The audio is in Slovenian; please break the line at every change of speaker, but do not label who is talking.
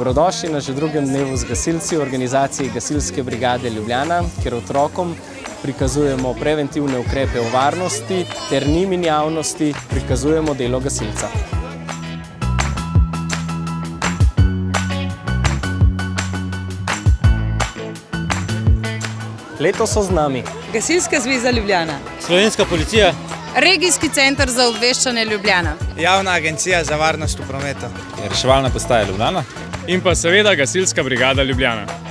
Dobrodošli na že drugem dnevu z gasilci v organizaciji Gasilske brigade Ljubljana, kjer otrokom prikazujemo preventivne ukrepe o varnosti ter njim in javnosti prikazujemo delo gasilca. Letos so z nami
Gasilska zveza Ljubljana,
Slovenska policija,
Regijski center za obveščanje Ljubljana,
Javna agencija za varnost v prometu,
Reševalna postaja Ljubljana
in pa seveda Gasilska brigada Ljubljana.